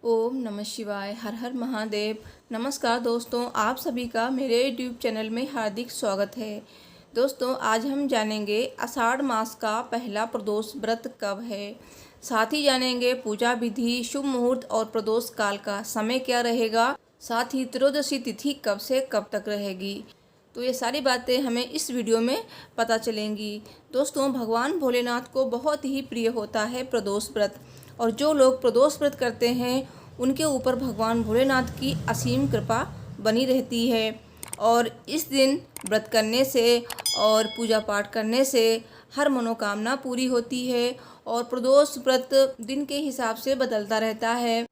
ओम नमः शिवाय। हर हर महादेव। नमस्कार दोस्तों, आप सभी का मेरे यूट्यूब चैनल में हार्दिक स्वागत है। दोस्तों, आज हम जानेंगे आषाढ़ मास का पहला प्रदोष व्रत कब है। साथ ही जानेंगे पूजा विधि, शुभ मुहूर्त और प्रदोष काल का समय क्या रहेगा। साथ ही त्रयोदशी तिथि कब से कब तक रहेगी। तो ये सारी बातें हमें इस वीडियो में पता चलेंगी। दोस्तों, भगवान भोलेनाथ को बहुत ही प्रिय होता है प्रदोष व्रत, और जो लोग प्रदोष व्रत करते हैं उनके ऊपर भगवान भोलेनाथ की असीम कृपा बनी रहती है। और इस दिन व्रत करने से और पूजा पाठ करने से हर मनोकामना पूरी होती है। और प्रदोष व्रत दिन के हिसाब से बदलता रहता है।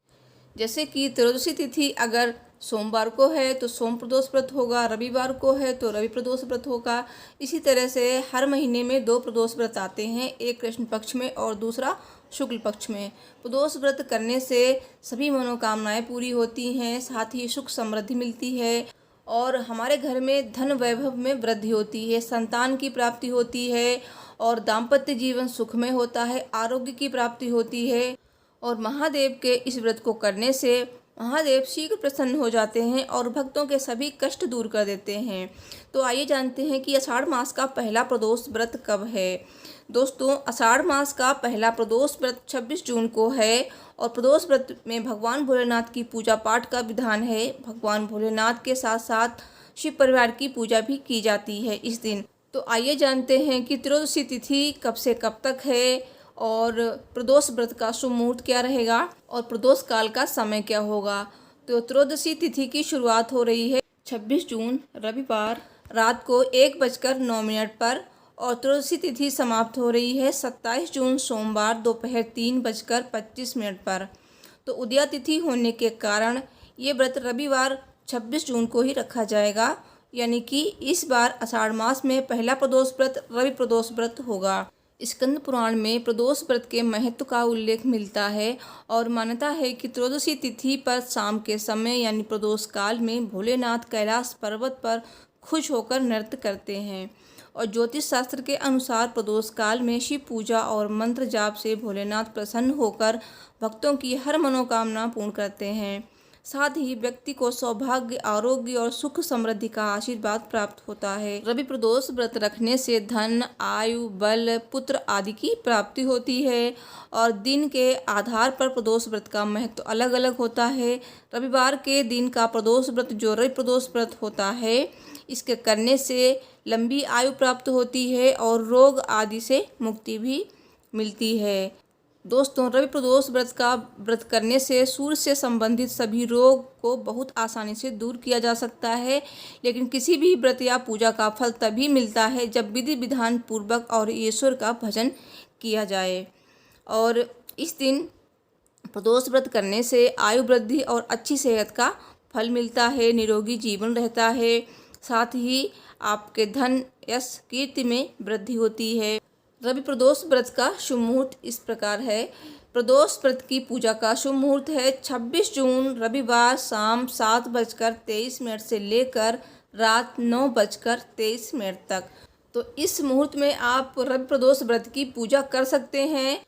जैसे कि त्रयोदशी तिथि अगर सोमवार को है तो सोम प्रदोष व्रत होगा, रविवार को है तो रवि प्रदोष व्रत होगा। इसी तरह से हर महीने में 2 प्रदोष व्रत आते हैं, एक कृष्ण पक्ष में और दूसरा शुक्ल पक्ष में। प्रदोष व्रत करने से सभी मनोकामनाएं पूरी होती हैं, साथ ही सुख समृद्धि मिलती है और हमारे घर में धन वैभव में वृद्धि होती है, संतान की प्राप्ति होती है और दाम्पत्य जीवन सुखमय होता है, आरोग्य की प्राप्ति होती है। और महादेव के इस व्रत को करने से महादेव शीघ्र प्रसन्न हो जाते हैं और भक्तों के सभी कष्ट दूर कर देते हैं। तो आइए जानते हैं कि आषाढ़ मास का पहला प्रदोष व्रत कब है। दोस्तों, आषाढ़ मास का पहला प्रदोष व्रत 26 जून को है और प्रदोष व्रत में भगवान भोलेनाथ की पूजा पाठ का विधान है। भगवान भोलेनाथ के साथ साथ शिव परिवार की पूजा भी की जाती है इस दिन। तो आइए जानते हैं कि त्रयोदशी तिथि कब से कब तक है और प्रदोष व्रत का शुभ मुहूर्त क्या रहेगा और प्रदोष काल का समय क्या होगा। तो त्रयोदशी तिथि की शुरुआत हो रही है 26 जून रविवार रात को 1:09 पर और त्रयोदशी तिथि समाप्त हो रही है 27 जून सोमवार दोपहर 3:25 पर। तो उदया तिथि होने के कारण ये व्रत रविवार 26 जून को ही रखा जाएगा, यानी कि इस बार आषाढ़ मास में पहला प्रदोष व्रत रवि प्रदोष व्रत होगा। स्कंद पुराण में प्रदोष व्रत के महत्व का उल्लेख मिलता है और मान्यता है कि त्रयोदशी तिथि पर शाम के समय यानी प्रदोष काल में भोलेनाथ कैलाश पर्वत पर खुश होकर नृत्य करते हैं। और ज्योतिष शास्त्र के अनुसार प्रदोष काल में शिव पूजा और मंत्र जाप से भोलेनाथ प्रसन्न होकर भक्तों की हर मनोकामना पूर्ण करते हैं। साथ ही व्यक्ति को सौभाग्य, आरोग्य और सुख समृद्धि का आशीर्वाद प्राप्त होता है। रवि प्रदोष व्रत रखने से धन, आयु, बल, पुत्र आदि की प्राप्ति होती है और दिन के आधार पर प्रदोष व्रत का महत्व अलग अलग होता है। रविवार के दिन का प्रदोष व्रत जो रवि प्रदोष व्रत होता है, इसके करने से लंबी आयु प्राप्त होती है और रोग आदि से मुक्ति भी मिलती है। दोस्तों, रवि प्रदोष व्रत करने से सूर्य से संबंधित सभी रोग को बहुत आसानी से दूर किया जा सकता है। लेकिन किसी भी व्रत या पूजा का फल तभी मिलता है जब विधि विधान पूर्वक और ईश्वर का भजन किया जाए। और इस दिन प्रदोष व्रत करने से आयु वृद्धि और अच्छी सेहत का फल मिलता है, निरोगी जीवन रहता है। साथ ही आपके धन, यश, कीर्ति में वृद्धि होती है। रवि प्रदोष व्रत का शुभ मुहूर्त इस प्रकार है। प्रदोष व्रत की पूजा का शुभ मुहूर्त है 26 जून रविवार शाम 7:23 से लेकर रात 9:23 तक। तो इस मुहूर्त में आप रवि प्रदोष व्रत की पूजा कर सकते हैं।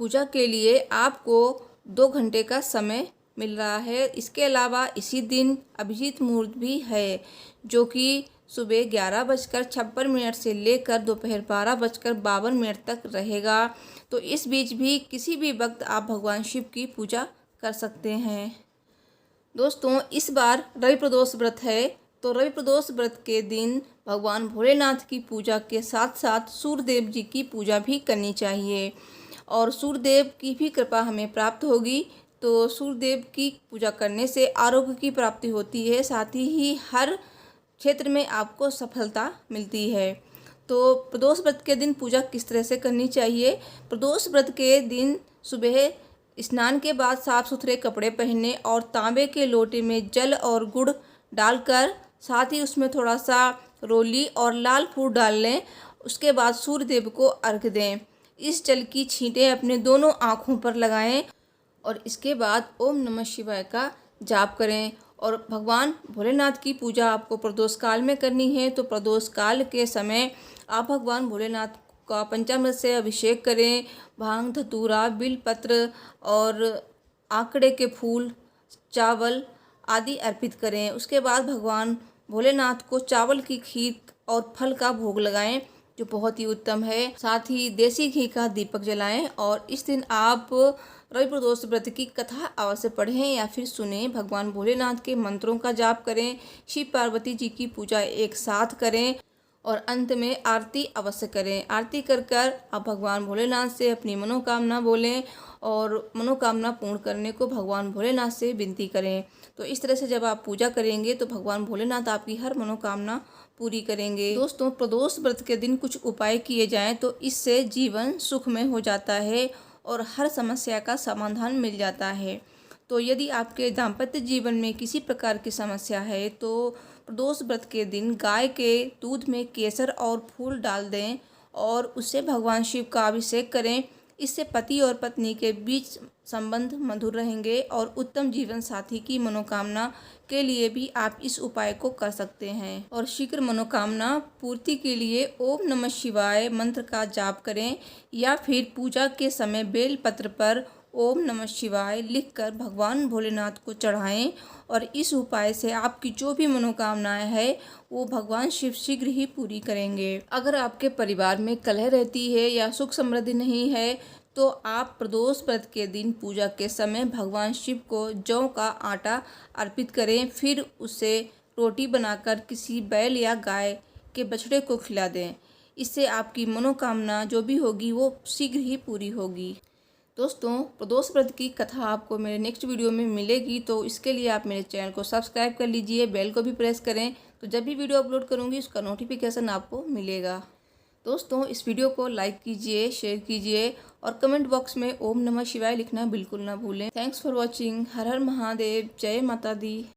पूजा के लिए आपको 2 घंटे का समय मिल रहा है। इसके अलावा इसी दिन अभिजीत मुहूर्त भी है, जो कि सुबह 11:56 से लेकर दोपहर 12:52 तक रहेगा। तो इस बीच भी किसी भी वक्त आप भगवान शिव की पूजा कर सकते हैं। दोस्तों, इस बार रवि प्रदोष व्रत है, तो रवि प्रदोष व्रत के दिन भगवान भोलेनाथ की पूजा के साथ साथ सूर्यदेव जी की पूजा भी करनी चाहिए और सूर्यदेव की भी कृपा हमें प्राप्त होगी। तो सूर्यदेव की पूजा करने से आरोग्य की प्राप्ति होती है, साथ ही हर क्षेत्र में आपको सफलता मिलती है। तो प्रदोष व्रत के दिन पूजा किस तरह से करनी चाहिए। प्रदोष व्रत के दिन सुबह स्नान के बाद साफ सुथरे कपड़े पहने और तांबे के लोटे में जल और गुड़ डालकर साथ ही उसमें थोड़ा सा रोली और लाल फूल डाल लें। उसके बाद सूर्यदेव को अर्घ्य दें। इस जल की छींटें अपने दोनों आँखों पर लगाएं और इसके बाद ओम नमः शिवाय का जाप करें। और भगवान भोलेनाथ की पूजा आपको प्रदोष काल में करनी है, तो प्रदोष काल के समय आप भगवान भोलेनाथ का पंचामृत से अभिषेक करें। भांग, धतूरा, बिलपत्र और आंकड़े के फूल, चावल आदि अर्पित करें। उसके बाद भगवान भोलेनाथ को चावल की खीर और फल का भोग लगाएं, जो बहुत ही उत्तम है। साथ ही देसी घी का दीपक जलाएं और इस दिन आप रवि प्रदोष व्रत की कथा अवश्य पढ़ें या फिर सुने। भगवान भोलेनाथ के मंत्रों का जाप करें, शिव पार्वती जी की पूजा एक साथ करें और अंत में आरती अवश्य करें। आरती कर आप भगवान भोलेनाथ से अपनी मनोकामना बोलें और मनोकामना पूर्ण करने को भगवान भोलेनाथ से विनती करें। तो इस तरह से जब आप पूजा करेंगे तो भगवान भोलेनाथ आपकी हर मनोकामना पूरी करेंगे। दोस्तों, प्रदोष व्रत के दिन कुछ उपाय किए जाएं तो इससे जीवन सुखमय हो जाता है और हर समस्या का समाधान मिल जाता है। तो यदि आपके दाम्पत्य जीवन में किसी प्रकार की समस्या है तो प्रदोष व्रत के दिन गाय के दूध में केसर और फूल डाल दें और उससे भगवान शिव का अभिषेक करें। इससे पति और पत्नी के बीच संबंध मधुर रहेंगे और उत्तम जीवन साथी की मनोकामना के लिए भी आप इस उपाय को कर सकते हैं। और शीघ्र मनोकामना पूर्ति के लिए ओम नमः शिवाय मंत्र का जाप करें या फिर पूजा के समय बेल पत्र पर ओम नमः शिवाय लिखकर भगवान भोलेनाथ को चढ़ाएं और इस उपाय से आपकी जो भी मनोकामनाएं है वो भगवान शिव शीघ्र ही पूरी करेंगे। अगर आपके परिवार में कलह रहती है या सुख समृद्धि नहीं है तो आप प्रदोष व्रत के दिन पूजा के समय भगवान शिव को जौ का आटा अर्पित करें, फिर उसे रोटी बनाकर किसी बैल या गाय के बछड़े को खिला दें। इससे आपकी मनोकामना जो भी होगी वो शीघ्र ही पूरी होगी। दोस्तों, प्रदोष व्रत की कथा आपको मेरे नेक्स्ट वीडियो में मिलेगी, तो इसके लिए आप मेरे चैनल को सब्सक्राइब कर लीजिए, बेल को भी प्रेस करें, तो जब भी वीडियो अपलोड करूँगी उसका नोटिफिकेशन आपको मिलेगा। दोस्तों, इस वीडियो को लाइक कीजिए, शेयर कीजिए और कमेंट बॉक्स में ओम नमः शिवाय लिखना बिल्कुल ना भूलें। Thanks for watching. हर हर महादेव, जय माता दी।